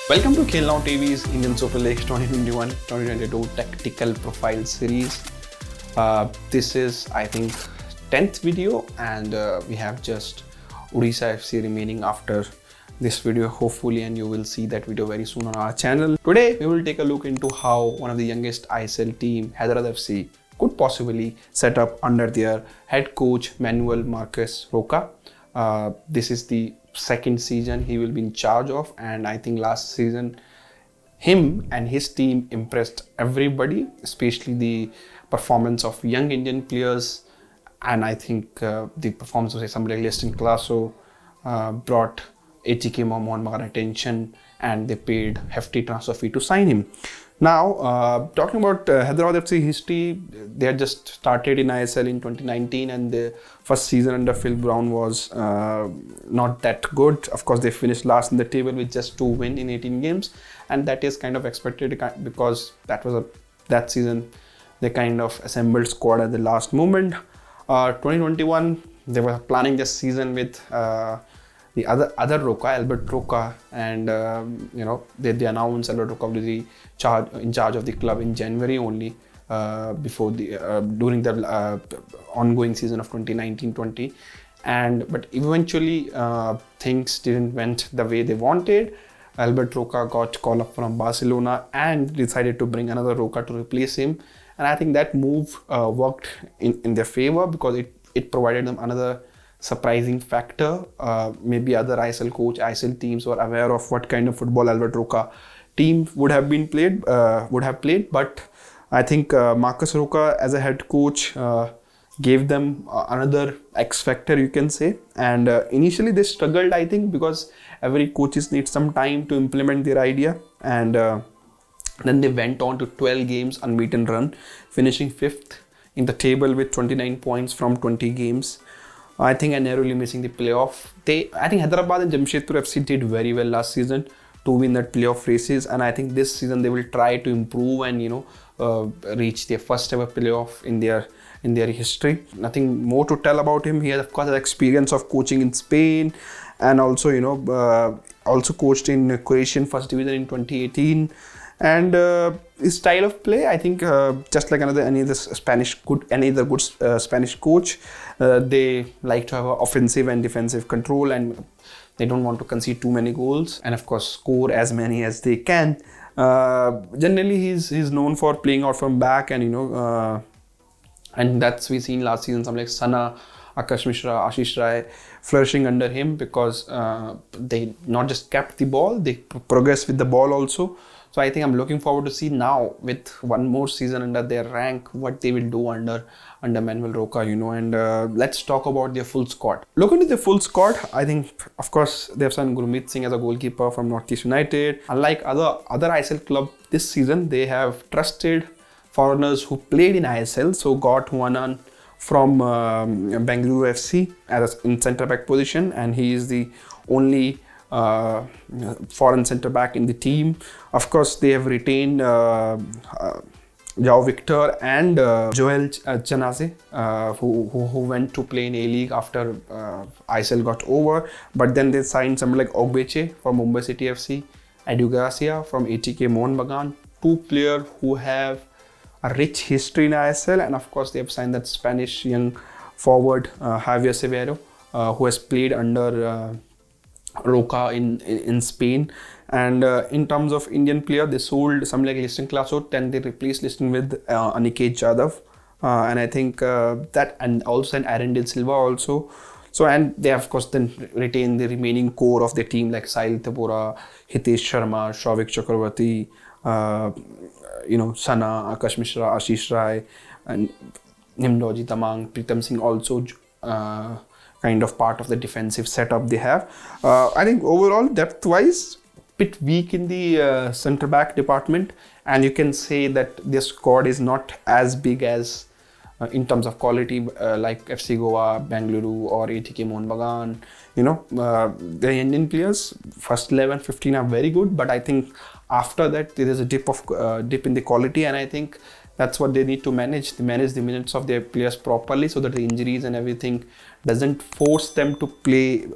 Welcome to Khel TV's Indian Super League 2021-2022 Tactical Profile Series. This is, I think, 10th video, and we have just Odisha FC remaining after this video, hopefully, and you will see that video very soon on our channel. Today, we will take a look into how one of the youngest ISL team, Hyderabad FC, could possibly set up under their head coach, Manolo Marquez Roca. This is the second season he will be in charge of, and I think last season him and his team impressed everybody, especially the performance of young Indian players, and I think the performance of somebody like Leston Classo brought HFC Mohan attention, and they paid hefty transfer fee to sign him. Now, talking about Hyderabad FC history, they had just started in ISL in 2019, and the first season under Phil Brown was not that good. Of course, they finished last in the table with just 2 wins in 18 games, and that is kind of expected because that season they kind of assembled squad at the last moment. 2021, they were planning this season with the other Roca, Albert Roca, and they announced Albert Roca will be in charge of the club in January only, before during the ongoing season of 2019-20, but eventually things didn't went the way they wanted. Albert Roca got called up from Barcelona and decided to bring another Roca to replace him, and I think that move worked in their favor because it provided them another surprising factor. Maybe other ISL teams were aware of what kind of football Albert Roca team would have played, but I think Marcus Roca as a head coach gave them another X factor, you can say. And initially they struggled, I think, because every coaches need some time to implement their idea, and then they went on to 12 games unbeaten run, finishing 5th in the table with 29 points from 20 games. I think, and narrowly missing the playoff. I think Hyderabad and Jamshedpur FC did very well last season to win that playoff races, and I think this season they will try to improve and reach their first ever playoff in their history. Nothing more to tell about him. He has, of course, experience of coaching in Spain, and also also coached in Croatian First Division in 2018. And his style of play, I think, just like any other good Spanish coach, they like to have an offensive and defensive control, and they don't want to concede too many goals, and of course score as many as they can. Generally, he's known for playing out from back, and and that's we seen last season. Some like Sana, Akash Mishra, Ashish Rai flourishing under him because they not just kept the ball, they progressed with the ball also. So I think I'm looking forward to see now, with one more season under their rank, what they will do under Manuel Roca, and let's talk about their full squad. Looking at the full squad, I think, of course, they have signed Gurmeet Singh as a goalkeeper from Northeast United. Unlike other ISL club this season, they have trusted foreigners who played in ISL, so got one from Bengaluru FC in centre back position, and he is the only foreign centre back in the team. Of course, they have retained Jao Victor and Joel Chanaze, who went to play in A-League after ISL got over. But then they signed somebody like Ogbeche from Mumbai City FC, Edu Garcia from HFC Mohan Bagan, 2 players who have a rich history in ISL, and of course they have signed that Spanish young forward Javier Severo, who has played under Roca in Spain. And in terms of Indian player, they sold some like Leston Classo, then they replaced Leston with Aniket Jadhav, and I think that, and also an Arendelle Silva also. So, and they of course then retain the remaining core of the team like Sahil Tabora, Hitesh Sharma, Shavik Chakravarti, Sana, Akash Mishra, Ashish Rai, and Nimdoji Tamang, Pritam Singh also kind of part of the defensive setup they have. I think overall, depth-wise, bit weak in the centre-back department, and you can say that their squad is not as big as in terms of quality like FC Goa, Bengaluru or HFC Mohan Bagan. The Indian players, first 11, 15 are very good, but I think after that there is a dip in the quality, and I think that's what they need to manage. They manage the minutes of their players properly so that the injuries and everything doesn't force them to play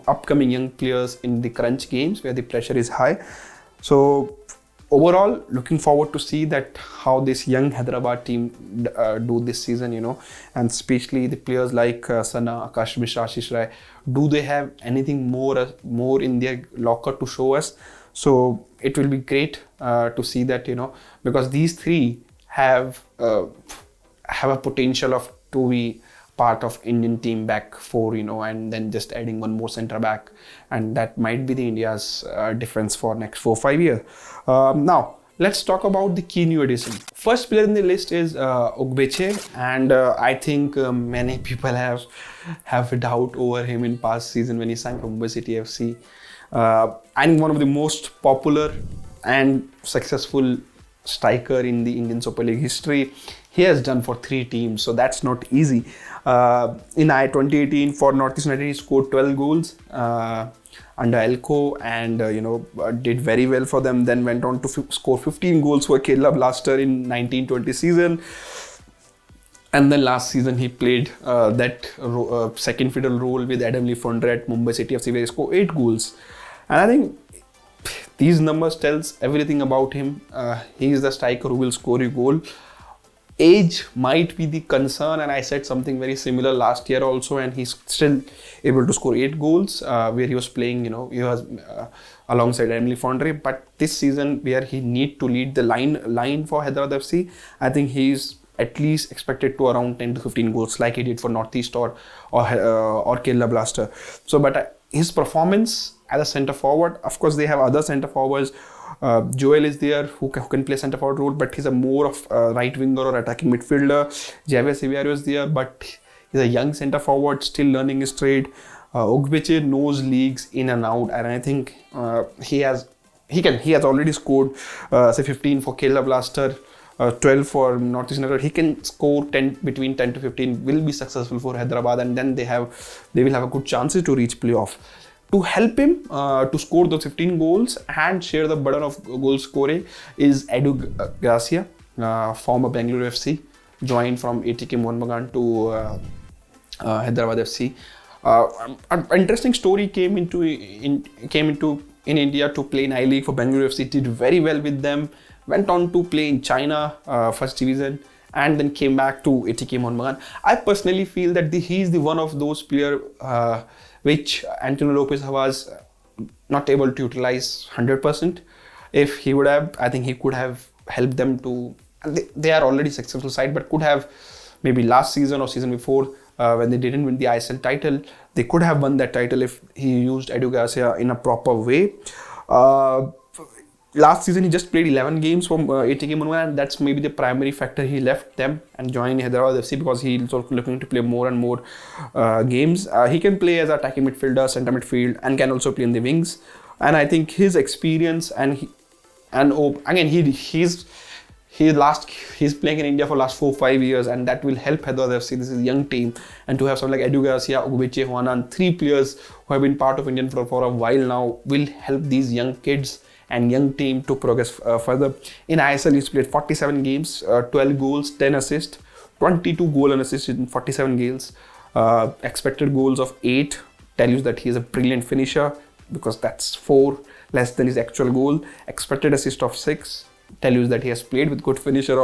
upcoming young players in the crunch games where the pressure is high. So overall, looking forward to see that how this young Hyderabad team do this season, and especially the players like Sana, Akash Mishra, Ashish Rai. Do they have anything more in their locker to show us? So it will be great to see that, because these three have a potential to be part of Indian team back four, and then just adding one more centre back, and that might be the India's difference for next 4-5 years. Now let's talk about the key new addition. First player in the list is Ogbeche, and I think many people have a doubt over him in past season when he signed for Mumbai City FC. And one of the most popular and successful striker in the Indian Super League history. He has done for 3 teams, so that's not easy. In 2018 for Northeast United, he scored 12 goals under Elko, and did very well for them. Then went on to score 15 goals for Khel Blaster in 1920 season. And then last season he played that second fiddle role with Adam Lefondre at Mumbai City FC, where he scored 8 goals. And I think these numbers tells everything about him. He is the striker who will score a goal. Age might be the concern, and I said something very similar last year also, and he's still able to score 8 goals where he was playing, he was alongside Emily Fondre. But this season where he need to lead the line for Hyderabad FC, I think he's at least expected to around 10 to 15 goals like he did for Northeast or Kerala Blaster. So, but his performance as a centre forward, of course they have other centre forwards. Joel is there who can play centre forward role, but he's a more of a right winger or attacking midfielder. Javier Seviero is there, but he's a young centre forward still learning his trade. Ogbeche knows leagues in and out, and I think he has already scored say 15 for Kerala Blaster, 12 for Northeast United. He can score between 10 to 15, will be successful for Hyderabad, and then they will have a good chances to reach playoff. To help him to score those 15 goals and share the burden of goal scoring is Edu Gracia, former Bangalore FC, joined from ATK Mohun Bagan to Hyderabad FC. An interesting story came into in India to play in I-League for Bangalore FC. Did very well with them. Went on to play in China, first division, and then came back to ATK Mohun Bagan. I personally feel that he is the one of those players which Antonio Lopez was not able to utilize 100%. If he would have, I think he could have helped them to. They are already successful side, but could have maybe last season or season before when they didn't win the ISL title, they could have won that title if he used Edu Garcia in a proper way. Last season he just played 11 games from ATK Mohun, and that's maybe the primary factor he left them and joined Hyderabad FC, because he's also looking to play more and more games. He can play as an attacking midfielder, centre midfield, and can also play in the wings. And I think his experience he's playing in India for last 4-5 years, and that will help Hyderabad FC. This is a young team, and to have someone like Edu Garcia, Ogbeche, Juanan, 3 players who have been part of Indian football for a while now, will help these young kids and young team to progress further. In ISL, he's played 47 games, 12 goals, 10 assists, 22 goal and assists in 47 games. Expected goals of 8 tell you that he is a brilliant finisher, because that's 4 less than his actual goal. Expected assist of 6 tell you that he has played with good finisher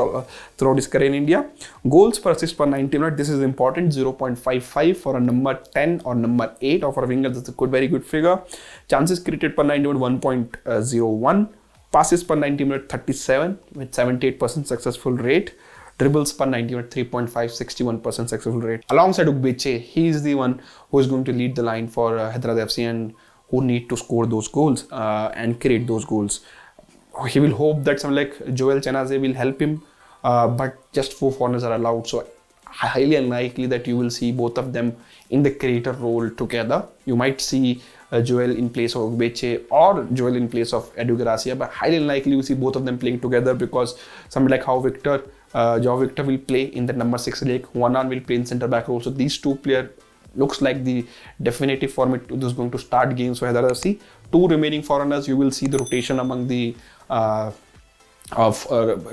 throughout his career in India. Goals per assist per 90 minutes, this is important, 0.55 for a number 10 or number 8, or for a winger that's a very good figure. Chances created per 90 minutes, 1.01. Passes per 90 minutes, 37 with 78% successful rate. Dribbles per 90 minutes, 3.5, 61% successful rate. Alongside Ogbeche, he is the one who is going to lead the line for Hyderabad FC, and who need to score those goals and create those goals. He will hope that someone like Joel Chenaze will help him, but just 4 foreigners are allowed, so highly unlikely that you will see both of them in the creator role together. You might see Joel in place of Ogbeche or Joel in place of Edu Gracia, but highly unlikely you will see both of them playing together, because somebody like Joao Victor will play in the number 6 leg, Juanan will play in centre back role. So these 2 players looks like the definitive format who's going to start games for Hyderabad FC. 2 remaining foreigners, you will see the rotation among the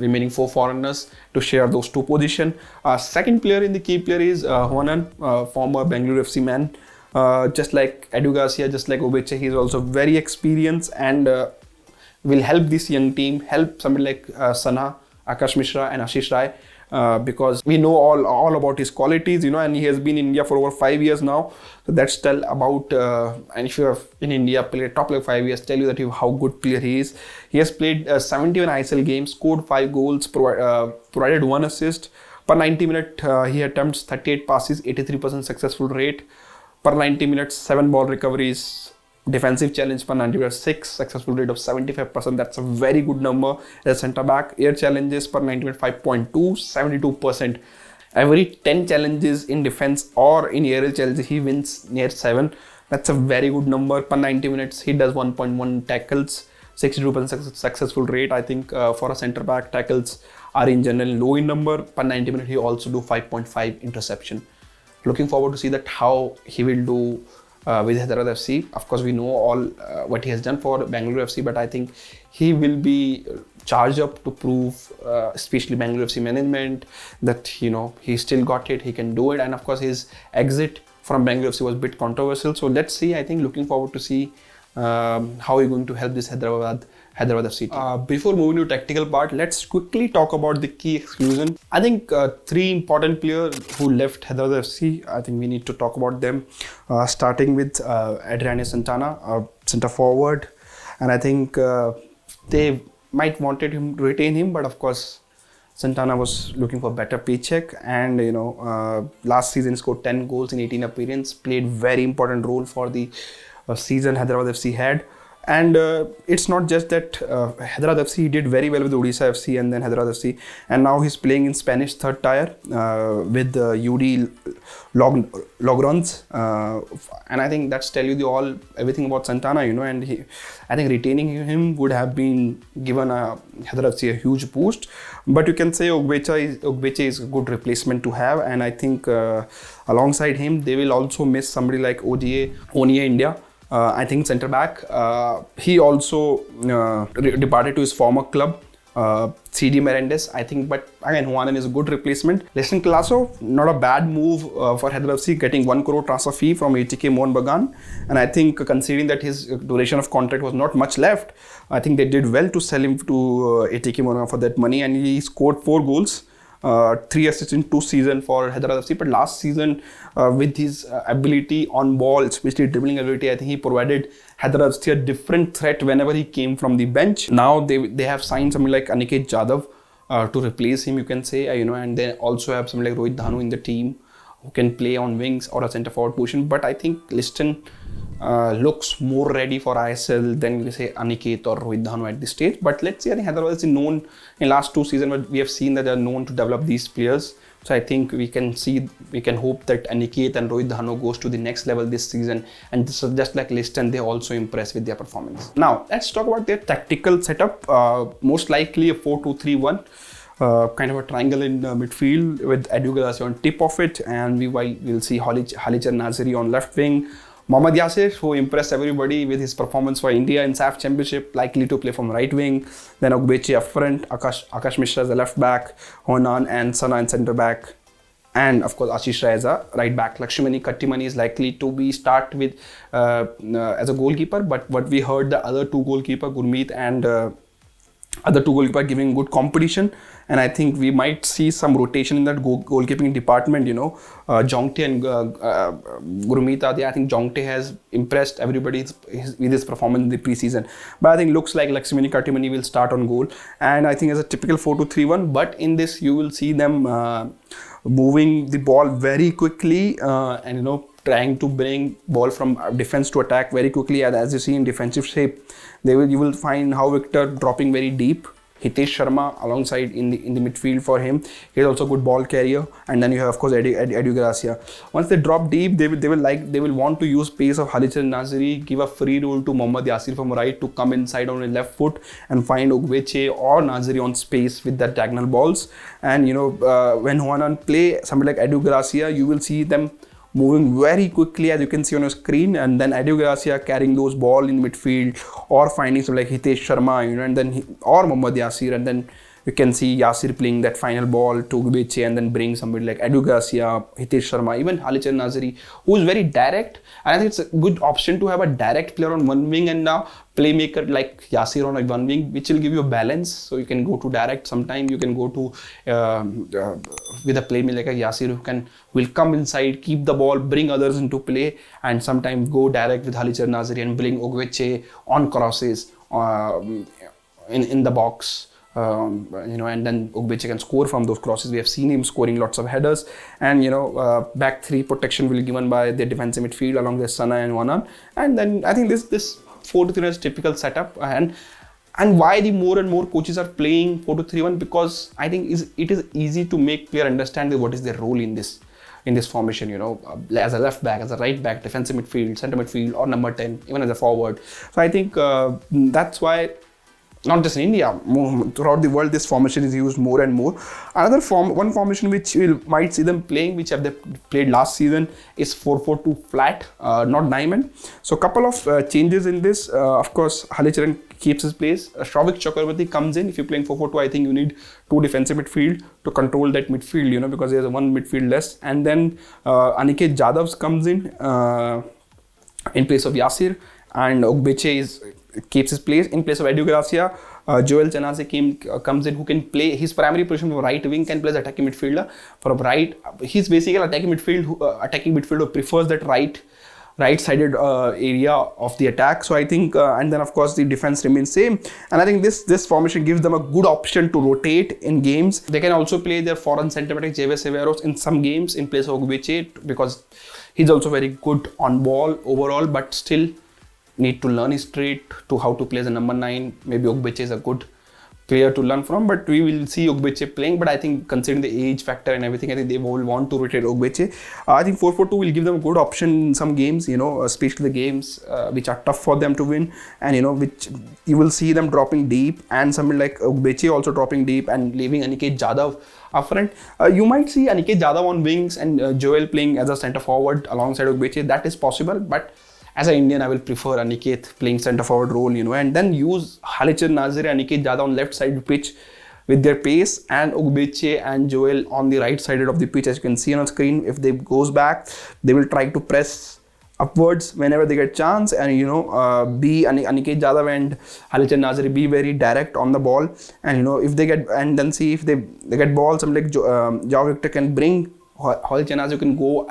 remaining 4 foreigners to share those 2 positions. Second player in the key player is Juanan, former Bangalore FC man. Just like Edu Garcia, just like Ogbeche, he's also very experienced and will help this young team, help somebody like Sana, Akash Mishra and Ashish Rai, because we know all about his qualities, and he has been in India for over 5 years now. So that's tell about, and if you have in India played top like 5 years, tell you that how good player he is. He has played 71 ISL games, scored 5 goals, provided 1 assist. Per 90 minutes, he attempts 38 passes, 83% successful rate. Per 90 minutes, 7 ball recoveries. Defensive challenge per 90 minutes, 6, successful rate of 75%. That's a very good number as centre back. Air challenges per 90 minutes, 5.2, 72%. Every 10 challenges in defense or in aerial challenges, he wins near 7. That's a very good number. Per 90 minutes, he does 1.1 tackles, 62% successful rate. I think for a centre back, tackles are in general low in number. Per 90 minutes, he also do 5.5 interception. Looking forward to see that how he will do with Hyderabad FC. Of course, we know all what he has done for Bangalore FC, but I think he will be charged up to prove, especially Bangalore FC management, that he still got it, he can do it. And of course, his exit from Bangalore FC was a bit controversial. So let's see. I think looking forward to see how he's going to help this Hyderabad FC team. Before moving to tactical part, let's quickly talk about the key exclusion. I think 3 important players who left Hyderabad FC, I think we need to talk about them. Starting with Adriano Santana, centre forward. And I think they might wanted him to retain him, but of course, Santana was looking for better paycheck, and last season scored 10 goals in 18 appearances, played very important role for the season Hyderabad FC had. And it's not just that Hyderabad FC did very well with Odisha FC and then Hyderabad FC, and now he's playing in Spanish third tier with UD Logrons, and I think that's tell you everything about Santana, and I think retaining him would have been given Hyderabad FC a huge boost. But you can say Ogbeche is a good replacement to have, and I think alongside him they will also miss somebody like Onie India. I think centre back. He also departed to his former club, CD Menendez, I think, but again, Juanan is a good replacement. Leston Colasso, not a bad move for Hyderabad FC, getting 1 crore transfer fee from ATK Mohun Bagan. And I think considering that his duration of contract was not much left, I think they did well to sell him to ATK Mohun for that money, and he scored 4 goals. 3 assists in 2 seasons for Hyderabad FC, but last season with his ability on ball, especially dribbling ability, I think he provided Hyderabad FC a different threat whenever he came from the bench. Now they have signed somebody like Aniket Jadhav to replace him, you can say, and they also have somebody like Rohit Dhanu in the team who can play on wings or a centre forward position. But I think Liston looks more ready for ISL than say Aniket or Rohit Dhanu at this stage. But let's see, I think Hyderabad is known in last 2 seasons, but we have seen that they are known to develop these players. So I think we can hope that Aniket and Rohit Dhanu goes to the next level this season. And this is just like Liston, they also impress with their performance. Now let's talk about their tactical setup. Most likely a 4-2-3-1. Kind of a triangle in midfield with Edu Garcia on tip of it, and we'll see Halichar Naziri on left wing. Mohammad Yasir, who impressed everybody with his performance for India in SAF Championship, likely to play from right wing. Then Ogbeche up front, Akash Mishra as a left back, Honan and Sana in centre back, and of course Ashish Rai as a right back. Lakshmani Kattimani is likely to be start with as a goalkeeper, but what we heard, the other 2 goalkeeper, Gurmeet and other 2 goalkeepers giving good competition, and I think we might see some rotation in that goalkeeping department. Jongte and Gurmeet, I think Jongte has impressed everybody with his performance in the preseason. But I think looks like Lakshmani Kattimani will start on goal, and I think as a typical 4-2-3-1. But in this, you will see them moving the ball very quickly and trying to bring ball from defense to attack very quickly. And as you see in defensive shape, you will find how Victor dropping very deep. Hitesh Sharma alongside in the midfield for him. He's also a good ball carrier. And then you have of course Edu Garcia. Once they drop deep, they will want to use pace of Halichar Naziri, give a free roll to Mohammad Yasir from right to come inside on his left foot and find Ogbeche or Naziri on space with that diagonal balls. And when Juanan play somebody like Edu Garcia, you will see them moving very quickly, as you can see on your screen, and then Edu Garcia carrying those ball in midfield or finding something like Hitesh Sharma, and then or Mohammad Yasir, and then You can see Yasir playing that final ball to Ogbeche and then bring somebody like Edu Garcia, Hitesh Sharma, even Halichand Nazari, who is very direct. And I think it's a good option to have a direct player on one wing and now playmaker like Yasir on one wing, which will give you a balance. So you can go to direct sometime, you can go to with a playmaker like a Yasir who will come inside, keep the ball, bring others into play, and sometimes go direct with Halichand Nazari and bring Ogbeche on crosses in the box. And then Ogbeche can score from those crosses. We have seen him scoring lots of headers, and back three protection will be given by the defensive midfield along with Sana and Wanan. And then I think this 4-3 is typical setup, and why the more and more coaches are playing 4-2-3-1, because I think it is easy to make player understand what is their role in this formation, as a left back, as a right back, defensive midfield, centre midfield, or number 10, even as a forward. So I think that's why, not just in India, throughout the world, this formation is used more and more. One formation which we might see them playing, which they played last season, is 4-4-2 flat, not diamond. So a couple of changes in this. Of course, Halichand keeps his place. Shravik Chakrabarti comes in. If you're playing 4-4-2, I think you need two defensive midfield to control that midfield, because there's one midfield less. And then Aniket Jadhav comes in place of Yasir, and Ogbeche keeps his place in place of Edu Garcia. Joel Chanaze comes in, who can play his primary position for right wing, can play as attacking midfielder. For right, he's basically attacking midfield who prefers that right-sided area of the attack. So I think, and then of course the defense remains same. And I think this formation gives them a good option to rotate in games. They can also play their foreign centre back Jeve Severos in some games in place of Ogbeche, because he's also very good on ball overall, but still need to learn his trade to how to play as a number 9. Maybe Ogbeche is a good player to learn from, but we will see Ogbeche playing. But I think considering the age factor and everything, I think they will want to rotate Ogbeche. I think 4-4-2 will give them a good option in some games, especially the games which are tough for them to win, and which you will see them dropping deep, and somebody like Ogbeche also dropping deep and leaving Aniket Jadhav up front. You might see Aniket Jadhav on wings and Joel playing as a centre forward alongside Ogbeche. That is possible, but as an Indian, I will prefer Aniket playing centre forward role, and then use Halichand Nazari and Aniket Jadhav on left side of the pitch with their pace, and Ogbeche and Joel on the right side of the pitch. As you can see on screen, if they goes back, they will try to press upwards whenever they get chance, and Aniket Jadhav and Halichand Nazari be very direct on the ball, and if they get, and then see if they get balls, something like Jao Victor can bring Halichand Nazari, can go.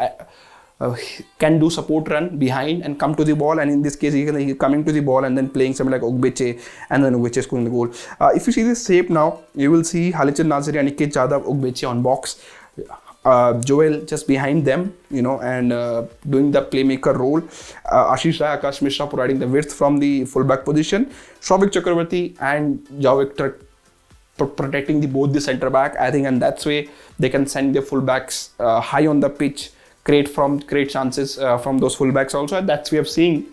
Can do support run behind and come to the ball, and in this case he coming to the ball and then playing something like Ogbeche, and then Ogbeche scoring the goal. If you see this shape now, you will see Halichand Nazari, Aniket Jadhav, Ogbeche on box, Joel just behind them, and doing the playmaker role. Ashish Rai, Akash Mishra providing the width from the fullback position. Shravik Chakrabarti and Jao Victor protecting both the centre back, I think, and that's way they can send their fullbacks high on the pitch, create chances from those fullbacks also. And that's we have seen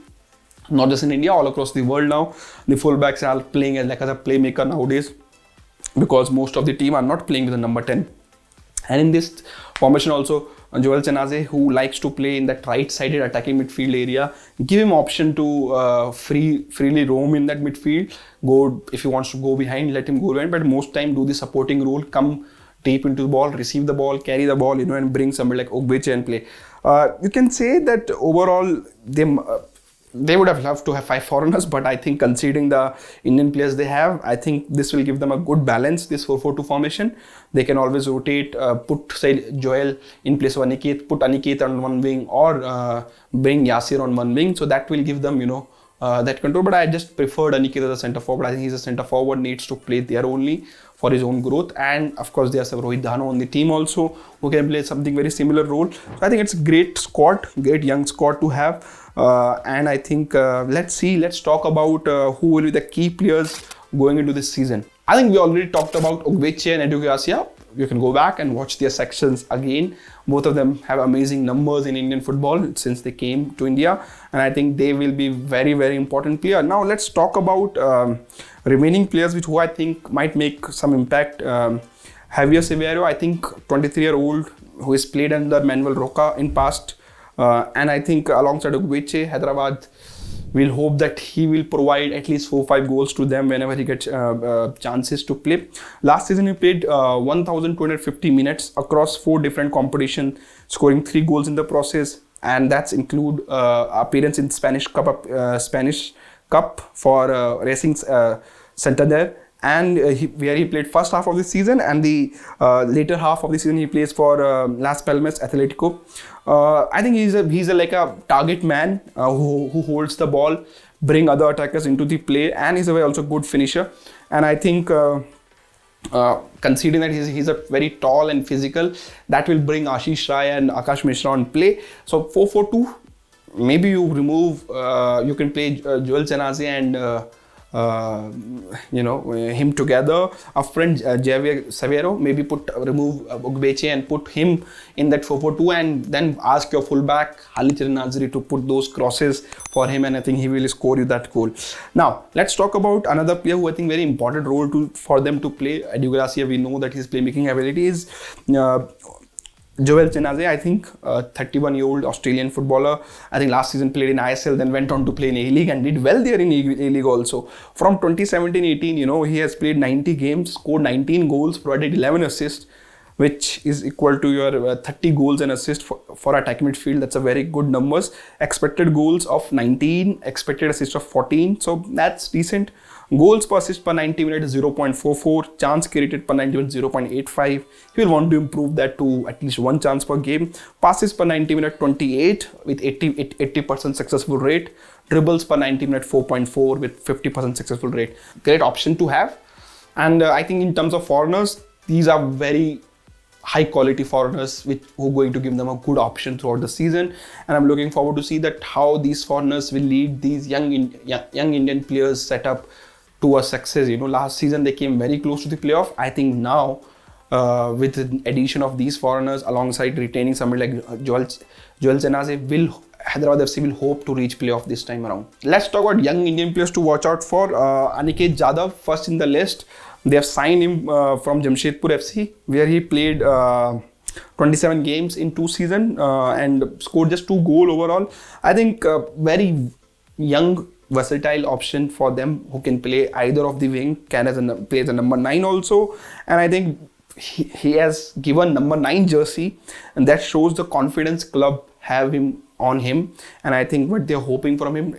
not just in India, all across the world now. The fullbacks are playing as a playmaker nowadays, because most of the team are not playing with the number 10. And in this formation also, Joel Chanaze, who likes to play in that right-sided attacking midfield area, give him option to freely roam in that midfield. Go, if he wants to go behind, let him go behind, but most time do the supporting role, come deep into the ball, receive the ball, carry the ball, and bring somebody like Ogbeche and play. You can say that overall they would have loved to have 5 foreigners, but I think considering the Indian players they have, I think this will give them a good balance, this 4-4-2 formation. They can always rotate, put say Joel in place of Aniket, put Aniket on one wing, or bring Yasir on one wing. So that will give them, that control. But I just preferred Aniket as a centre forward. I think he's a centre forward, needs to play there only for his own growth. And of course, there's Rohit Dhano on the team also, who can play something very similar role. So I think it's a great squad, great young squad to have. And I think let's talk about who will be the key players going into this season. I think we already talked about Ogbeche and Edu Garcia. You can go back and watch their sections again. Both of them have amazing numbers in Indian football since they came to India, and I think they will be very, very important player. Now let's talk about remaining players who I think might make some impact. Javier Severio, I think 23-year-old who has played under Manolo Roca in past, and I think alongside Ogbeche, Hyderabad We'll hope that he will provide at least 4-5 goals to them whenever he gets chances to play. Last season he played 1,250 minutes across 4 different competitions, scoring 3 goals in the process, and that's include appearance in Spanish Cup for Racing Santander, and where he played first half of the season, and the later half of the season he plays for Las Palmas Atletico. I think he's like a target man who holds the ball, bring other attackers into the play, and he's a very also good finisher. And I think considering that he's a very tall and physical, that will bring Ashish Rai and Akash Mishra on play. So 4-4-2, maybe you remove, you can play Joel Cenaze and him together. A friend Javier Severo, maybe remove Ogbeche and put him in that 4-4-2, and then ask your fullback Khalid Nazri to put those crosses for him, and I think he will score you that goal. Now let's talk about another player who I think very important role for them to play. Edu Gracia, we know that his playmaking ability is Joel Cenaze, I think, 31-year-old Australian footballer. I think last season played in ISL, then went on to play in A-League and did well there in A-League also. From 2017-18, he has played 90 games, scored 19 goals, provided 11 assists, which is equal to your 30 goals and assists for attacking midfield. That's a very good numbers. Expected goals of 19, expected assists of 14, so that's decent. Goals per assist per 90 minutes 0.44, chance created per 90 minutes 0.85. He will want to improve that to at least 1 chance per game. Passes per 90 minutes 28 with 80% successful rate. Dribbles per 90 minutes 4.4 with 50% successful rate. Great option to have. And I think in terms of foreigners, these are very high quality foreigners who are going to give them a good option throughout the season, and I'm looking forward to see that how these foreigners will lead these young Indian players set up to a success. Last season they came very close to the playoff. I think now with the addition of these foreigners alongside retaining somebody like Joel Cenaze, Hyderabad FC will hope to reach playoff this time around. Let's talk about young Indian players to watch out for. Aniket Jadhav, first in the list. They have signed him from Jamshedpur FC, where he played 27 games in 2 seasons and scored just 2 goals overall. I think very young, versatile option for them who can play either of the wing, plays a number 9 also. And I think he has given number 9 jersey, and that shows the confidence club have on him. And I think what they're hoping from him,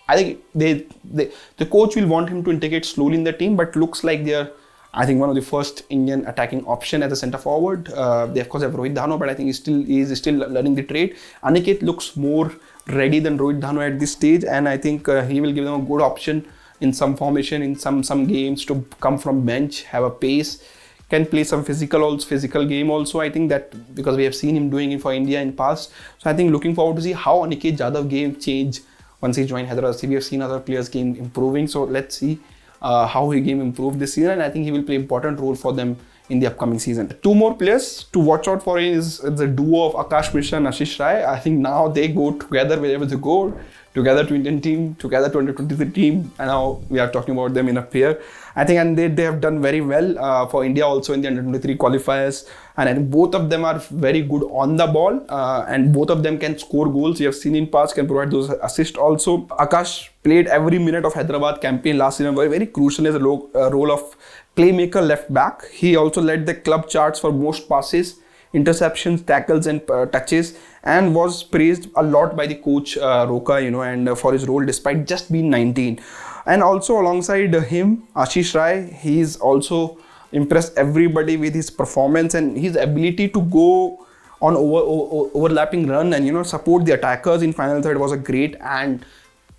I think the coach will want him to integrate slowly in the team, but looks like they're, I think, one of the first Indian attacking option as a centre forward. They of course have Rohit Dhano, but I think he is still learning the trade. Aniket looks more ready than Rohit Dhano at this stage, and I think he will give them a good option in some formation, in some games, to come from bench, have a pace, can play some physical game also. I think that because we have seen him doing it for India in past, so I think looking forward to see how Aniket Jadhav game change once he joined Hyderabad. We have seen other players' game improving, so let's see how his game improved this season, and I think he will play important role for them in the upcoming season. 2 more players to watch out for is the duo of Akash Mishra and Ashish Rai. I think now they go together wherever they go, together to Indian team, together to under-23 team, and now we are talking about them in a pair. I think, and they have done very well for India also in the under-23 qualifiers, and I think both of them are very good on the ball, and both of them can score goals. You have seen in past, can provide those assists also. Akash played every minute of Hyderabad campaign last season, very crucial as a role of playmaker left back. He also led the club charts for most passes, interceptions, tackles and touches, and was praised a lot by the coach Roca, and for his role despite just being 19. And also alongside him, Ashish Rai, he's also impressed everybody with his performance and his ability to go on overlapping run and support the attackers in final third was a great. And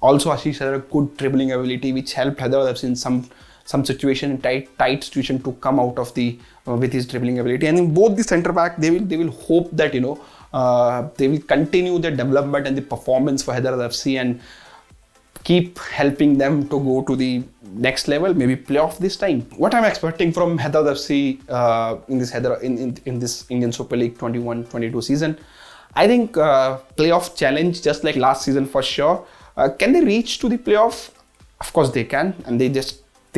also Ashish had a good dribbling ability which helped Hyderabad in some situation, in tight situation, to come out of the with his dribbling ability. And in both the centre back, they will hope that they will continue their development and the performance for Hyderabad FC and keep helping them to go to the next level, maybe playoff this time. What I'm expecting from Hyderabad FC in this Indian Super League 21-22 season, I think playoff challenge just like last season for sure. Can they reach to the playoff? Of course they can, and they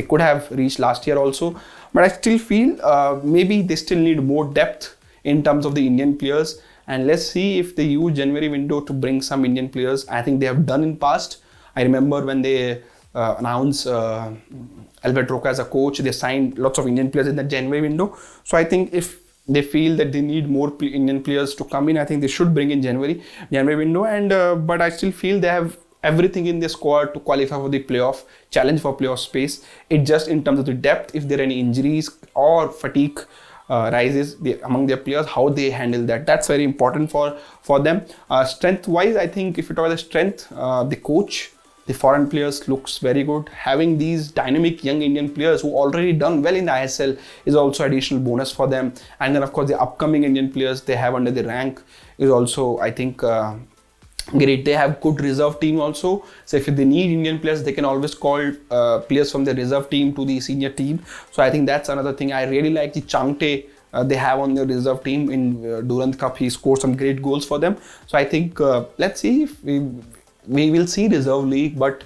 could have reached last year also. But I still feel maybe they still need more depth in terms of the Indian players. And let's see if they use January window to bring some Indian players. I think they have done in past. I remember when they announced Albert Roca as a coach, they signed lots of Indian players in the January window. So I think if they feel that they need more Indian players to come in, I think they should bring in January window. And but I still feel they have everything in their squad to qualify for the playoff, challenge for playoff space. It just in terms of the depth, if there are any injuries or fatigue rises among their players, how they handle that. That's very important for them. Strength-wise, I think if you talk about the strength, the coach, the foreign players looks very good. Having these dynamic young Indian players who already done well in the ISL is also additional bonus for them. And then of course the upcoming Indian players they have under the rank is also, I think, great. They have good reserve team also. So if they need Indian players, they can always call players from the reserve team to the senior team. So I think that's another thing. I really like the Changte they have on their reserve team in Durand Cup. He scored some great goals for them. So I think let's see if we will see reserve league, but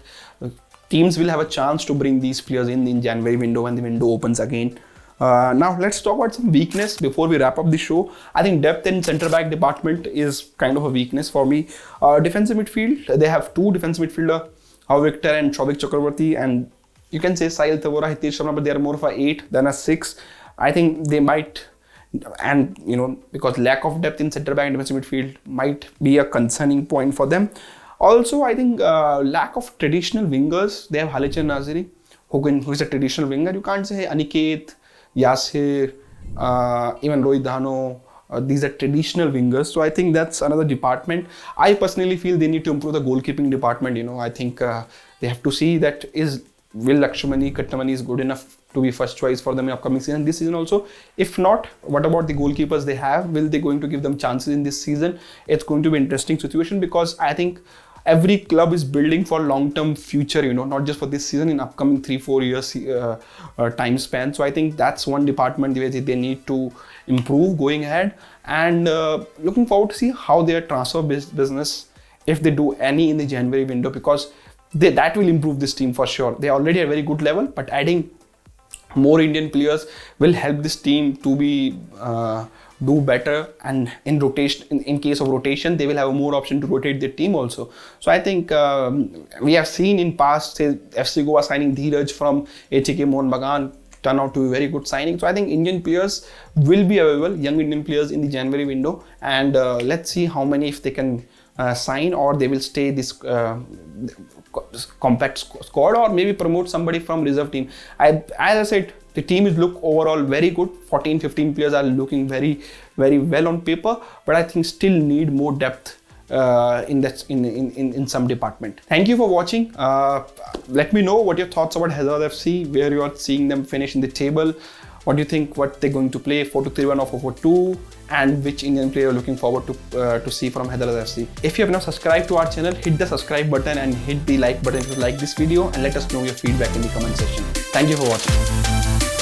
teams will have a chance to bring these players in January window when the window opens again. Now let's talk about some weakness before we wrap up the show. I think depth in centre back department is kind of a weakness for me. Defensive midfield, they have two defensive midfielder, Victor and Shouvik Chakrabarti, and you can say Sahil Tavora, Hitesh Sharma, but they are more of a 8 than a 6. I think they might, and because lack of depth in centre back and defensive midfield might be a concerning point for them. Also, I think lack of traditional wingers. They have Halichan Naziri, who is a traditional winger. You can't say Aniket, Yasir, even Rohit Dhano. These are traditional wingers. So I think that's another department. I personally feel they need to improve the goalkeeping department. I think they have to see that will Lakshmani Kattamani is good enough to be first choice for them in upcoming season, this season also. If not, what about the goalkeepers they have? Will they going to give them chances in this season? It's going to be an interesting situation, because I think every club is building for long-term future, not just for this season, in upcoming 3-4 years time span. So I think that's one department where they need to improve going ahead. And looking forward to see how their transfer business, if they do any in the January window, because that will improve this team for sure. They already at a very good level, but adding more Indian players will help this team to be do better, and in rotation, in case of rotation, they will have a more option to rotate their team also. So I think we have seen in past, say FC Goa signing Dheeraj from HK Mohun Bagan turn out to be very good signing. So I think Indian players will be available, young Indian players in the January window, and let's see how many, if they can sign, or they will stay this compact squad, or maybe promote somebody from reserve team. As I said, the team is look overall very good. 14-15 players are looking very, very well on paper, but I think still need more depth in some department. Thank you for watching. Let me know what your thoughts about Hyderabad FC, where you are seeing them finish in the table. What do you think? What they're going to play, 4-2-3-1 or 4-4-2, and which Indian player you're looking forward to see from Hyderabad FC. If you have not subscribed to our channel, hit the subscribe button and hit the like button if you like this video, and let us know your feedback in the comment section. Thank you for watching.